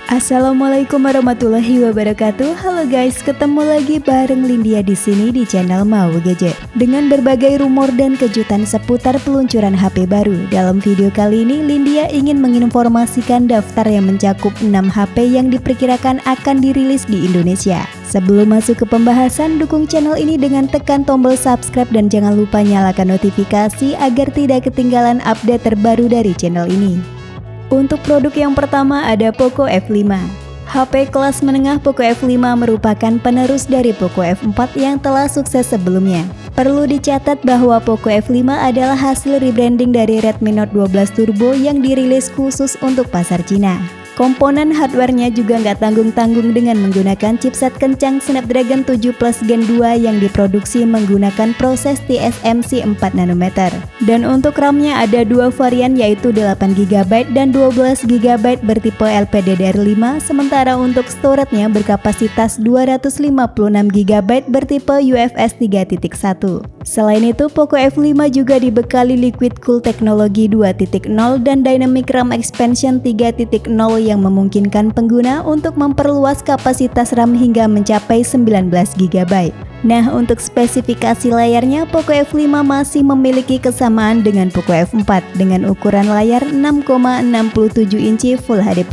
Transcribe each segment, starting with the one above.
Assalamualaikum warahmatullahi wabarakatuh. Halo guys, ketemu lagi bareng Lindia di sini di channel Mau Gadget dengan berbagai rumor dan kejutan seputar peluncuran HP baru. Dalam video kali ini, Lindia ingin menginformasikan daftar yang mencakup 6 HP yang diperkirakan akan dirilis di Indonesia. Sebelum masuk ke pembahasan, dukung channel ini dengan tekan tombol subscribe dan jangan lupa nyalakan notifikasi agar tidak ketinggalan update terbaru dari channel ini. Untuk produk yang pertama ada Poco F5. HP kelas menengah Poco F5 merupakan penerus dari Poco F4 yang telah sukses sebelumnya. Perlu dicatat bahwa Poco F5 adalah hasil rebranding dari Redmi Note 12 Turbo yang dirilis khusus untuk pasar Cina. Komponen hardware-nya juga nggak tanggung-tanggung dengan menggunakan chipset kencang Snapdragon 7 Plus Gen 2 yang diproduksi menggunakan proses TSMC 4 nanometer. Dan untuk RAM-nya ada dua varian yaitu 8GB dan 12GB bertipe LPDDR5, sementara untuk storage-nya berkapasitas 256GB bertipe UFS 3.1. Selain itu, Poco F5 juga dibekali Liquid Cool teknologi 2.0 dan Dynamic RAM Expansion 3.0 yang memungkinkan pengguna untuk memperluas kapasitas RAM hingga mencapai 19GB. Nah, untuk spesifikasi layarnya, Poco F5 masih memiliki kesamaan dengan Poco F4 dengan ukuran layar 6,67 inci Full HD+.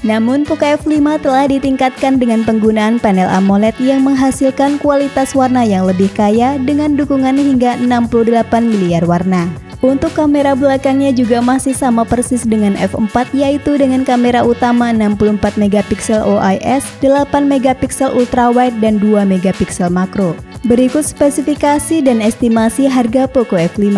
Namun, Poco F5 telah ditingkatkan dengan penggunaan panel AMOLED yang menghasilkan kualitas warna yang lebih kaya dengan dukungan hingga 68 miliar warna. Untuk kamera belakangnya juga masih sama persis dengan F4, yaitu dengan kamera utama 64MP OIS, 8MP ultrawide dan 2MP makro. Berikut spesifikasi dan estimasi harga Poco F5.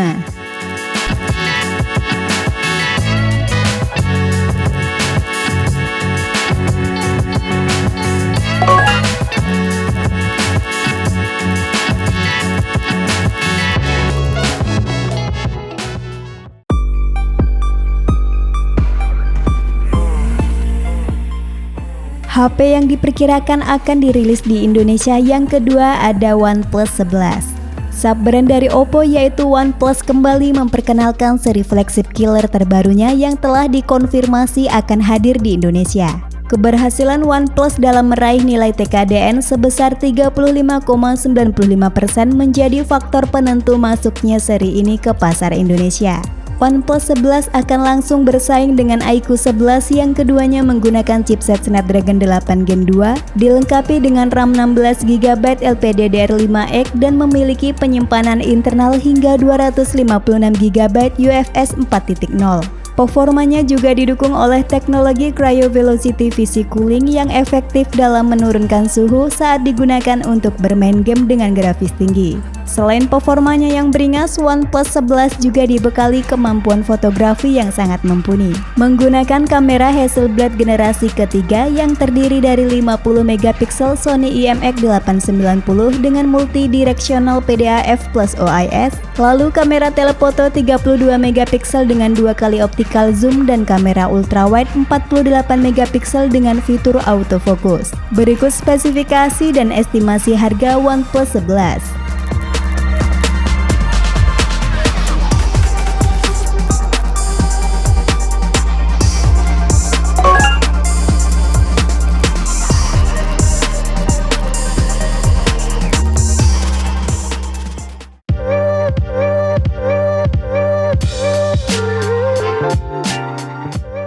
HP yang diperkirakan akan dirilis di Indonesia yang kedua ada OnePlus 11. Sub-brand dari Oppo yaitu OnePlus kembali memperkenalkan seri flagship killer terbarunya yang telah dikonfirmasi akan hadir di Indonesia. Keberhasilan OnePlus dalam meraih nilai TKDN sebesar 35,95% menjadi faktor penentu masuknya seri ini ke pasar Indonesia. OnePlus 11 akan langsung bersaing dengan iQOO 11 yang keduanya menggunakan chipset Snapdragon 8 Gen 2, dilengkapi dengan RAM 16GB LPDDR5X dan memiliki penyimpanan internal hingga 256GB UFS 4.0. Performanya juga didukung oleh teknologi Cryo Velocity VC Cooling yang efektif dalam menurunkan suhu saat digunakan untuk bermain game dengan grafis tinggi. Selain performanya yang beringas, OnePlus 11 juga dibekali kemampuan fotografi yang sangat mumpuni. Menggunakan kamera Hasselblad generasi ketiga yang terdiri dari 50MP Sony IMX890 dengan multi-directional PDA f plus OIS, lalu kamera telefoto 32MP dengan 2 kali optical zoom dan kamera ultrawide 48MP dengan fitur autofocus. Berikut spesifikasi dan estimasi harga OnePlus 11.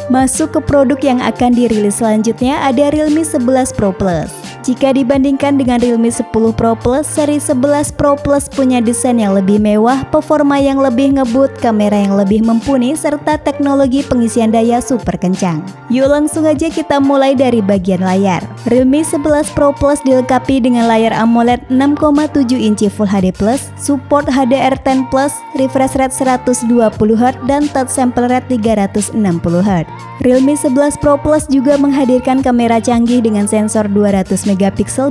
Masuk ke produk yang akan dirilis selanjutnya ada Realme 11 Pro Plus. Jika dibandingkan dengan Realme 10 Pro Plus, seri 11 Pro Plus punya desain yang lebih mewah, performa yang lebih ngebut, kamera yang lebih mumpuni, serta teknologi pengisian daya super kencang. Yuk langsung aja kita mulai dari bagian layar. Realme 11 Pro Plus dilengkapi dengan layar AMOLED 6,7 inci Full HD+, support HDR10+, refresh rate 120Hz, dan touch sample rate 360Hz. Realme 11 Pro Plus juga menghadirkan kamera canggih dengan sensor 200MP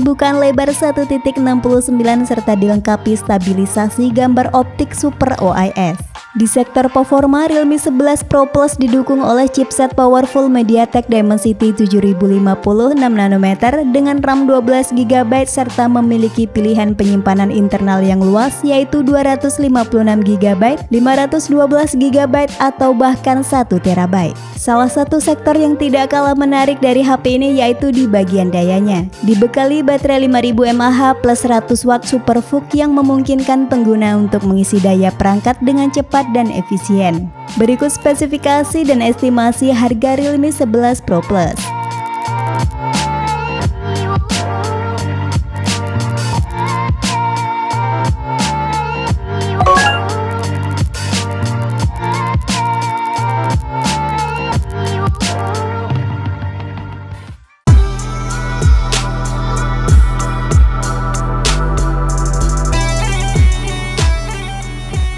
bukan lebar 1.69 serta dilengkapi stabilisasi gambar optik Super OIS. Di sektor performa, Realme 11 Pro Plus didukung oleh chipset powerful MediaTek Dimensity 7050 6nm dengan RAM 12GB serta memiliki pilihan penyimpanan internal yang luas yaitu 256GB, 512GB atau bahkan 1TB. Salah satu sektor yang tidak kalah menarik dari HP ini yaitu di bagian dayanya. Dibekali baterai 5000 mAh plus 100W SuperVOOC yang memungkinkan pengguna untuk mengisi daya perangkat dengan cepat dan efisien. Berikut spesifikasi dan estimasi harga Realme 11 Pro Plus.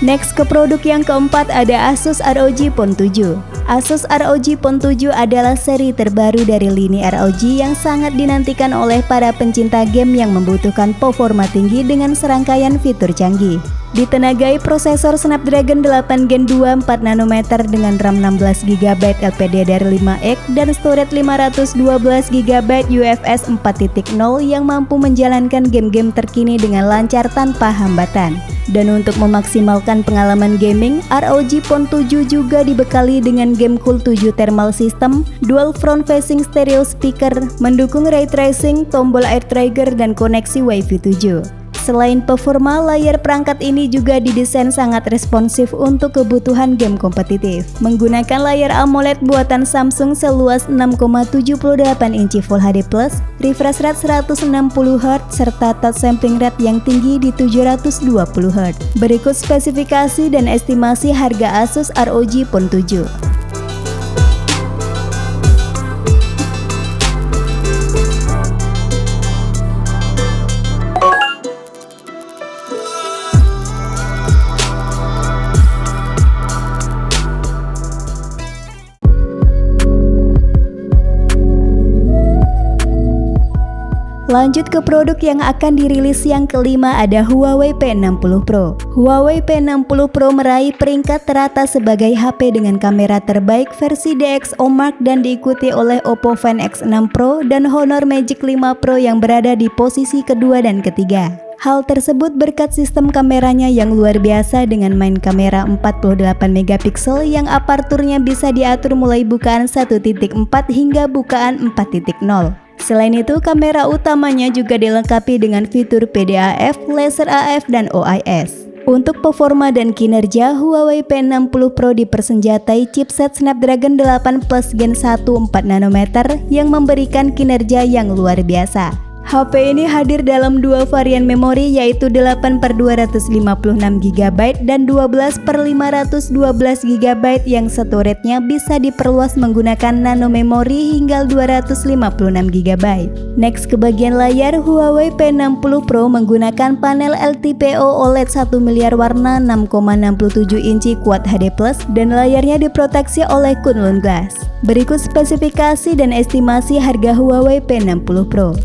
Next ke produk yang keempat ada Asus ROG Phone 7. Asus ROG Phone 7 adalah seri terbaru dari lini ROG yang sangat dinantikan oleh para pencinta game yang membutuhkan performa tinggi dengan serangkaian fitur canggih. Ditenagai prosesor Snapdragon 8 Gen 2 4nm dengan RAM 16GB LPDDR5X dan storage 512GB UFS 4.0 yang mampu menjalankan game-game terkini dengan lancar tanpa hambatan. Dan untuk memaksimalkan pengalaman gaming, ROG Phone 7 juga dibekali dengan game Cool 7 Thermal System, dual front facing stereo speaker, mendukung ray tracing, tombol air trigger dan koneksi Wi-Fi 7. Selain performa, layar perangkat ini juga didesain sangat responsif untuk kebutuhan game kompetitif. Menggunakan layar AMOLED buatan Samsung seluas 6,78 inci Full HD+, refresh rate 160Hz, serta touch sampling rate yang tinggi di 720Hz. Berikut spesifikasi dan estimasi harga Asus ROG Phone 7. Lanjut ke produk yang akan dirilis yang kelima ada Huawei P60 Pro. Huawei P60 Pro meraih peringkat teratas sebagai HP dengan kamera terbaik versi DxO Mark dan diikuti oleh Oppo Find X6 Pro dan Honor Magic 5 Pro yang berada di posisi kedua dan ketiga. Hal tersebut berkat sistem kameranya yang luar biasa dengan main kamera 48MP yang aperturnya bisa diatur mulai bukaan 1.4 hingga bukaan 4.0. Selain itu, kamera utamanya juga dilengkapi dengan fitur PDAF, Laser AF, dan OIS. Untuk performa dan kinerja, Huawei P60 Pro dipersenjatai chipset Snapdragon 8 Plus Gen 1 4nm yang memberikan kinerja yang luar biasa. HP ini hadir dalam dua varian memori yaitu 8/256GB dan 12/512GB yang storage-nya bisa diperluas menggunakan nano memori hingga 256GB. Next ke bagian layar, Huawei P60 Pro menggunakan panel LTPO OLED 1 miliar warna 6,67 inci Quad HD+, dan layarnya diproteksi oleh Kunlun Glass. Berikut spesifikasi dan estimasi harga Huawei P60 Pro.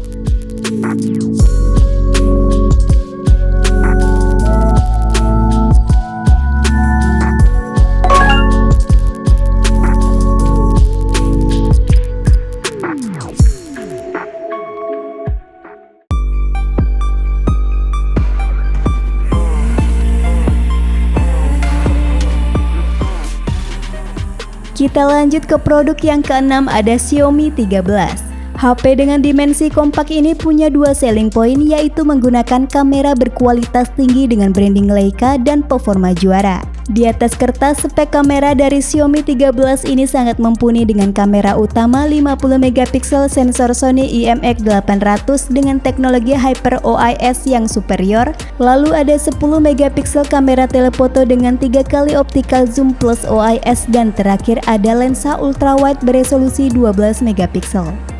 Kita lanjut ke produk yang keenam ada Xiaomi 13. HP dengan dimensi kompak ini punya dua selling point yaitu menggunakan kamera berkualitas tinggi dengan branding Leica dan performa juara. Di atas kertas, spek kamera dari Xiaomi 13 ini sangat mumpuni dengan kamera utama 50MP sensor Sony IMX800 dengan teknologi Hyper OIS yang superior. Lalu ada 10MP kamera telefoto dengan 3 kali optical zoom plus OIS dan terakhir ada lensa ultrawide beresolusi 12MP.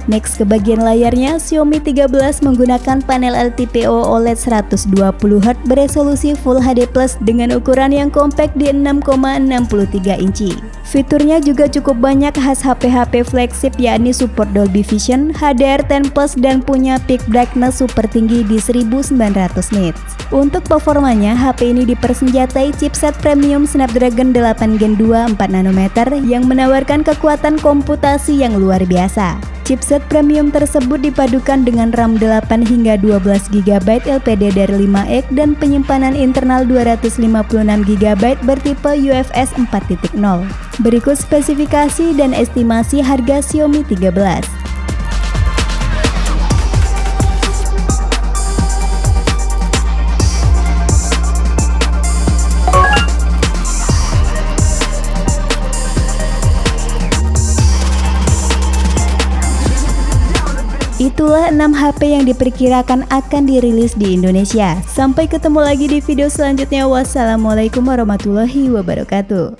Next ke bagian layarnya, Xiaomi 13 menggunakan panel LTPO OLED 120Hz beresolusi Full HD Plus dengan ukuran yang compact di 6,63 inci. Fiturnya juga cukup banyak khas HP-HP flagship, yakni support Dolby Vision, HDR10+, dan punya peak brightness super tinggi di 1900 nits. Untuk performanya, HP ini dipersenjatai chipset premium Snapdragon 8 Gen 2 4nm yang menawarkan kekuatan komputasi yang luar biasa. Chipset premium tersebut dipadukan dengan RAM 8 hingga 12GB LPD dari 5X dan penyimpanan internal 256GB bertipe UFS 4.0. Berikut spesifikasi dan estimasi harga Xiaomi 13. Itulah 6 HP yang diperkirakan akan dirilis di Indonesia. Sampai ketemu lagi di video selanjutnya. Wassalamualaikum warahmatullahi wabarakatuh.